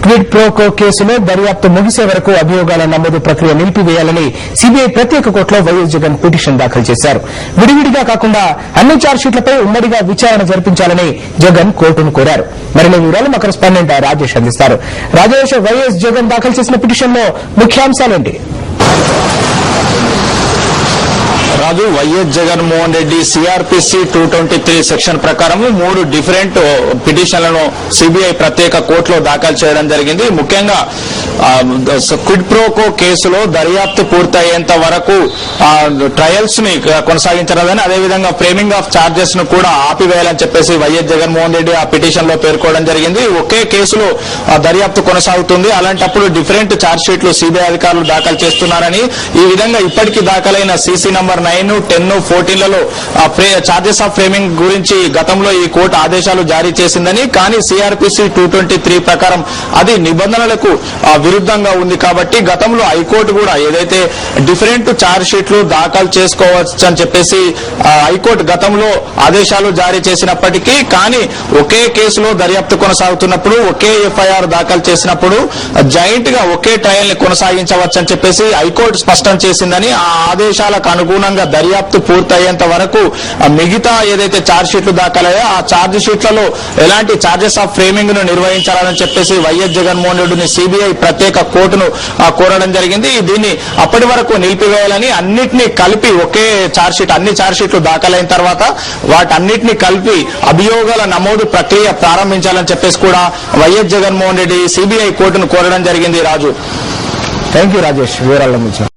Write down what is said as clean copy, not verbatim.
Quid pro quo కేసులో దర్యాప్తు ముగిసే వరకు అభియోగాల నమోదు ప్రక్రియ నిలిపివేయాలని సిబిఐ ప్రత్యేక కోర్టులో వైఎస్ జగన్ పిటిషన్ దాఖలు చేశారు. విడివిడిగా కాకుండా అన్ని ఛార్జ్షీట్లపై ఉమ్మడిగా విచారణ జరిపించాలని జగన్ కోర్టును కోరారు. మరిన్ని వివరాలు మా కరెస్పాండెంట్ రాజేష్ అందిస్తారు. రాజేష్, వైఎస్ జగన్ దాఖలు చేసిన పిటిషన్లో ముఖ్యాంశాలేంటి? రాజు, వైఎస్ జగన్మోహన్ రెడ్డి సిఆర్పిసి 223 సెక్షన్ ప్రకారం 3 డిఫరెంట్ పిటిషన్లను సిబిఐ ప్రత్యేక కోర్టులో దాఖలు చేయడం జరిగింది. ముఖ్యంగా క్విడ్ ప్రోకో కేసులో దర్యాప్తు పూర్తయ్యేంత వరకు ట్రయల్స్ ని కొనసాగించరాదని, అదేవిధంగా ఫ్రేమింగ్ ఆఫ్ చార్జెస్ ను కూడా ఆపివేయాలని చెప్పేసి వైఎస్ జగన్మోహన్ రెడ్డి ఆ పిటిషన్ లో పేర్కోవడం జరిగింది. ఒకే కేసులో దర్యాప్తు కొనసాగుతుంది, అలాంటప్పుడు డిఫరెంట్ ఛార్జ్ షీట్లు సిబిఐ అధికారులు దాఖలు చేస్తున్నారని, ఈ విధంగా ఇప్పటికీ దాఖలైన సీసీ నంబర్ 9, 10, 14లలో చార్జెస్ ఆఫ్ ఫ్రేమింగ్ గురించి గతంలో ఈ కోర్టు ఆదేశాలు జారీ చేసిందని, కానీ సిఆర్పిసి 223 ప్రకారం అది నిబంధనలకు విరుద్ధంగా ఉంది కాబట్టి గతంలో హైకోర్టు కూడా ఏదైతే డిఫరెంట్ ఛార్జ్ షీట్లు దాఖలు చేసుకోవచ్చు అని చెప్పేసి హైకోర్టు గతంలో ఆదేశాలు జారీ చేసినప్పటికీ, కానీ ఒకే కేసులో దర్యాప్తు కొనసాగుతున్నప్పుడు ఒకే ఎఫ్ఐఆర్ దాఖలు చేసినప్పుడు జాయింట్ గా ఒకే ట్రయల్ ని కొనసాగించవచ్చని చెప్పేసి హైకోర్టు స్పష్టం చేసిందని, ఆ ఆదేశాలకు అనుగుణంగా దర్యాప్తు పూర్తయ్యేంత వరకు మిగతా ఏదైతే ఛార్జ్ షీట్లు దాఖలయ్యా ఆ ఛార్జ్ షీట్లలో ఎలాంటి ఛార్జెస్ ఆఫ్ ఫ్రేమింగ్ ను నిర్వహించాలని చెప్పేసి వైఎస్ జగన్మోహన్ రెడ్డిని సిబిఐ ప్రత్యేక కోర్టును కోరడం జరిగింది. దీన్ని అప్పటి వరకు నిలిపివేయాలని, అన్నింటినీ కలిపి ఒకే ఛార్జ్ షీట్, అన్ని ఛార్జ్ షీట్లు దాఖలైన తర్వాత వాటన్నిటిని కలిపి అభియోగాల నమోదు ప్రక్రియ ప్రారంభించాలని చెప్పేసి కూడా వైఎస్ జగన్మోహన్ రెడ్డి సిబిఐ కోర్టును కోరడం జరిగింది. రాజు, థ్యాంక్ యూ రాజేష్, వివరాల నుంచి.